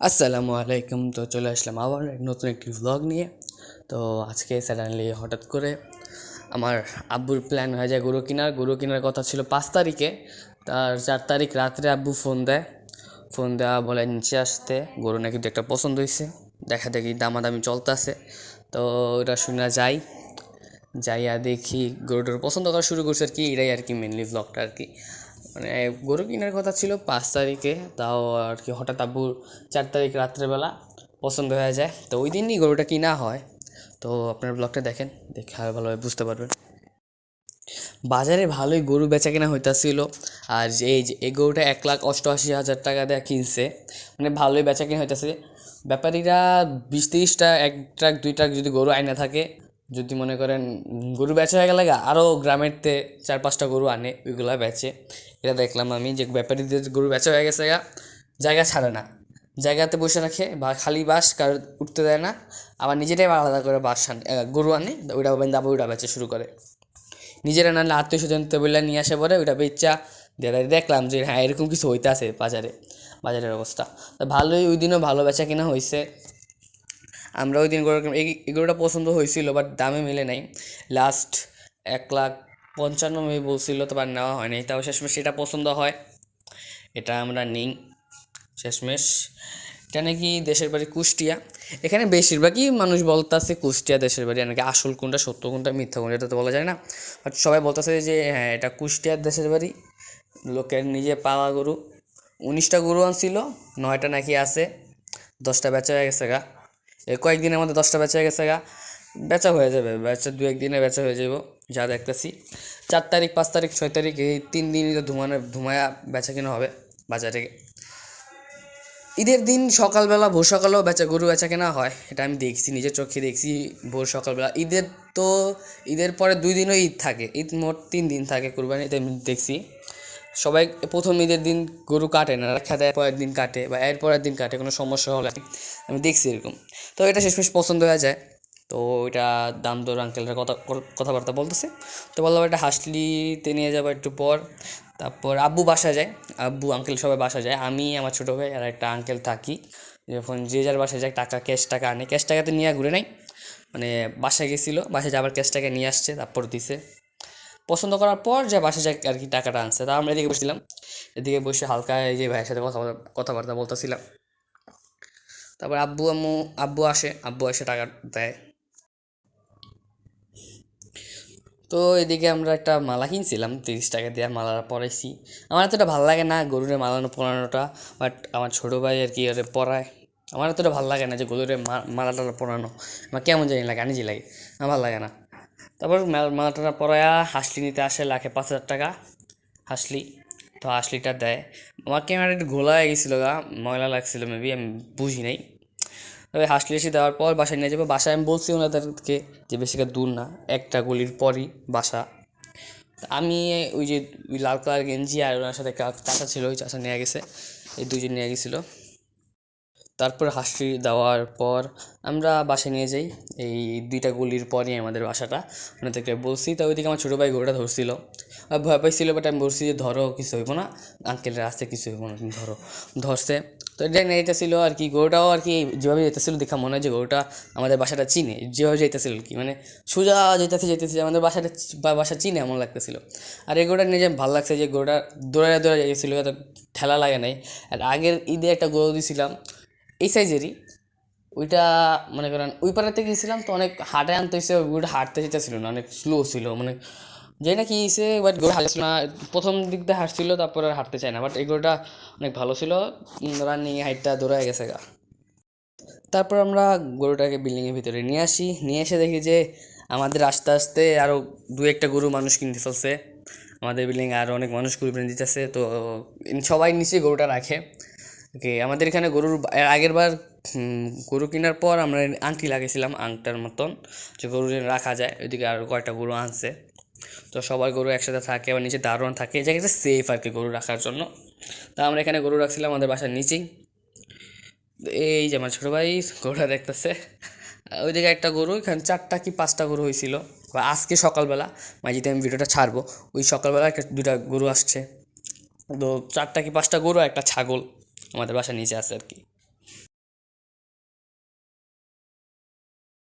আসসালামু আলাইকুম। তো চলে আসলাম আবার নতুন একটি ভ্লগ নিয়ে। তো আজকে সাডেনলি হঠাৎ করে আমার আব্বুর প্ল্যান হয়ে যায় গরু কেনার কথা ছিল 5 তারিখে। তার 4 তারিখ রাত্রে আব্বু ফোন দেওয়া বলে নিচে আসতে, গরু নাকি একটা পছন্দ হয়েছে, দেখা দেখি দামাদামি চলতেছে। তো ওটা শুনে যাইয়া দেখি গরুটার পছন্দ করা শুরু করছে আর কি। এটাই আর কি মেনলি ভ্লগটা আর কি। মানে গরু কেনার কথা ছিল 5 তারিখে, তাও আর কি হঠাৎ আব্বুর 4 তারিখ রাত্রেবেলা পছন্দ হয়ে যায়। তো ওই দিনই গরুটা কিনা হয়। তো আপনার ব্লগটা দেখেন, দেখে আরও ভালোভাবে বুঝতে পারবেন। বাজারে ভালোই গরু বেচা কেনা হইতাছিল। আর এই গরুটা 1,88,000 টাকা দেওয়া কিনছে, মানে ভালোই বেচা কেনা হইতেছে। ব্যাপারীরা 20-30টা 1 ট্রাক 2 ট্রাক যদি গরু আইনা থাকে, যদি মনে করেন গরু বেচা হয়ে গেলে আরও গ্রামেরতে 4-5টা গরু আনে, ওইগুলা বেচে। এটা দেখলাম আমি যে ব্যাপারীদের গরু বেচা হয়ে গেছে জায়গা ছাড়ে না, জায়গাতে বসে রাখে বা খালি বাস কার উঠতে দেয় না। আবার নিজেরাই আলাদা করে গরু আনে, ওইটা ওইটা বেচা শুরু করে। নিজেরা নাহলে আত্মীয় স্বজনতে বললে নিয়ে আসে, পরে ওইটা বেচা দেখলাম যে হ্যাঁ এরকম কিছু হইতেছে বাজারের অবস্থা। তা ভালোই, ওই দিনও ভালো বেচা কিনা হয়েছে। আমরা ওই দিন এগুলোটা পছন্দ হয়েছিল, বাট দামে মিলে নাই। লাস্ট 1,55,000 বলছিল, তো আর নেওয়া হয় নাই। তাও শেষমেশ এটা পছন্দ হয়, এটা আমরা নিই শেষমেশ। এটা নাকি দেশের বাড়ি কুষ্টিয়া। এখানে বেশিরভাগই মানুষ বলতেছে কুষ্টিয়া দেশের বাড়ি, নাকি আসল কোনটা সত্য কোনটা মিথ্যা কোনটা এটা তো বলা যায় না। বাট সবাই বলতেছে যে হ্যাঁ এটা কুষ্টিয়ার দেশের বাড়ি। লোকের নিজে পাওয়া গরু, 19টা গরু আনছিল, 9টা নাকি আছে, 10টা বেচা হয়ে গেছে কয়েকদিনের মধ্যে 10টা বেচা হয়ে গেছে বেচা হয়ে যাবে, 2-1 দিনে বেচা হয়ে যাব যা দেখতেছি। 4 তারিখ 5 তারিখ 6 তারিখ এই 3 দিনই তো ধুমায়া বেচা কিনা হবে বাজারে। ঈদের দিন সকালবেলা ভোর সকালেও গরু বেচা কেনা হয়, এটা আমি দেখছি, নিজের চোখে দেখছি। ভোর সকালবেলা ঈদের পরে 2 দিনও ঈদ থাকে, ঈদ মোট 3 দিন থাকে কুরবানিতে। আমি দেখছি সবাই প্রথম ঈদের দিন গরু কাটে না, রাখা দেয়, পরের দিন কাটে বা পরের দিন কাটে, কোনো সমস্যা হলে আমি দেখছি এরকম। তো এটা শেষমেশ পছন্দ হয়ে যায়। তো ওইটা দাম দর আঙ্কেলরা কথাবার্তা বলতেছে। তো বললাম এটা হাসলিতে নিয়ে যাবো একটু পর। তারপর আব্বু বাসা যায়, আব্বু আঙ্কেল সবাই বাসা যায়, আমি আমার ছোটো ভাই আর একটা আঙ্কেল থাকি। যখন যে যার বাসায় যায় ক্যাশ টাকা আনে, ক্যাশ টাকাতে নিয়ে ঘুরে নাই, মানে বাসায় গেছিলো, বাসায় যাবার ক্যাশ টাকা নিয়ে আসছে, তারপর দিছে পছন্দ করার পর যে বাসায় যায় আর কি টাকাটা আনছে। তা আমরা এদিকে বসছিলাম, এদিকে বসে হালকা এই যে ভাইয়ের সাথে কথাবার্তা বলতেছিলাম। তারপর আব্বু এসে টাকা দেয়। তো এদিকে আমরা একটা মালা কিনছিলাম 30 টাকা দিয়ে, মালাটা পরাইছি। আমার এতটা ভালো লাগে না গরুরে পরানোটা, বাট আমার ছোটো ভাই আর কি ওরে পরায়। আমার এতটা ভালো লাগে না যে গরুরে মালাটা পরানো, আমার কেমন জানি লাগে, আনিজি লাগে, আমার ভালো লাগে না। তারপর মালাটা পরায়া হাসলি নিতে আসে, লাখে 5,000 টাকা হাসলি। তো হাসলিটা দেয়। আমার ক্যামেরা একটু ঘোলা হয়ে গেছিলো ময়লা লাগছিলো মেবি, আমি বুঝি নাই। তবে হাসলি এসে দেওয়ার পর বাসায় নিয়ে যাবো। বাসায় আমি বলছি ওনাদেরকে যে বেশি দূর না, একটা গলির পরই বাসা। আমি ওই লাল কালার গেঞ্জি আর ওনার সাথে একটা চাচা ছিল, ওই চাচা নিয়ে গেছে, এই দুজন নিয়ে গেছিলো। তারপর হাসি দেওয়ার পর আমরা বাসায় নিয়ে যাই। এই 2টা গলির পরই আমাদের বাসাটা, ওনাদেরকে বলছি। তো ওইদিকে আমার ছোটো ভাই গরুটা ধরছিল, ভয় পাইছিল, বাট আমি বলছি যে ধরো কিছু হইব না, আঙ্কেলের আসতে কিছু হইব না, তুমি ধরছে। তো এটা ছিল আর কি, গরুটাও আর কি যেভাবে যেতেছিল দেখা মনে হয় যে গরুটা আমাদের বাসাটা চিনে, যেভাবে যেতেছিল আর কি, মানে সোজা যেতেছে আমাদের বাসা চিনে এমন লাগতেছিল। আর এই গরুটা নিয়ে ভালো লাগছে যে গরুটা দৌড়ায় যেতেছিল, ঠেলা লাগে নাই। আর আগের ঈদে একটা গরু দিয়েছিলাম এই সাইজেরই, ওইটা মনে করেন ওই পাড়াতে গিয়েছিলাম, তো অনেক হাঁটে আনতে হয়েছে, ওইটা হাঁটতে যেতেছিল না, অনেক স্লো ছিল, মানে যাই না কি হয়েছে, বাট গরু হাঁটছিল না, প্রথম দিক দিয়ে হাঁটছিল, তারপর আর হাঁটতে চায় না। বাট এই গরুটা অনেক ভালো ছিল, রানিং হাইটটা দৌড়ায় গেছে তারপর আমরা গরুটাকে বিল্ডিংয়ের ভিতরে নিয়ে এসে দেখি যে আমাদের আস্তে আস্তে আরও 2-1টা গরু মানুষ কিনতে ফেলছে, আমাদের বিল্ডিংয়ে আরও অনেক মানুষ গরু কিনে দিতেছে। তো সবাই নিচে গরুটা রাখে। ওকে, আমাদের এখানে আগের বার গরু কেনার পর আমরা আংটি লাগিয়েছিলাম, আংটার মতন, যে গরু রাখা যায়। ওইদিকে আরও কয়েকটা গরু আনছে, তো সবাই গরু একসাথে থাকে, আবার নিচে দারোয়ান থাকে, এই জায়গাটা সেফ আর কি গরু রাখার জন্য। তা আমরা এখানে গরু রাখছিলাম আমাদের বাসার নিচেই। এই যে আমার ছোটো ভাই গরুটা দেখতেছে, ওইদিকে একটা গরু, এখানে 4টা কি 5টা গরু হয়েছিল, বা আজকে সকালবেলা মাঝিতে আমি ভিডিওটা ছাড়বো, ওই সকালবেলা 2টা গরু আসছে। তো 4টা কি 5টা গরু, একটা ছাগল আমাদের বাসার নিচে আছে আর কি।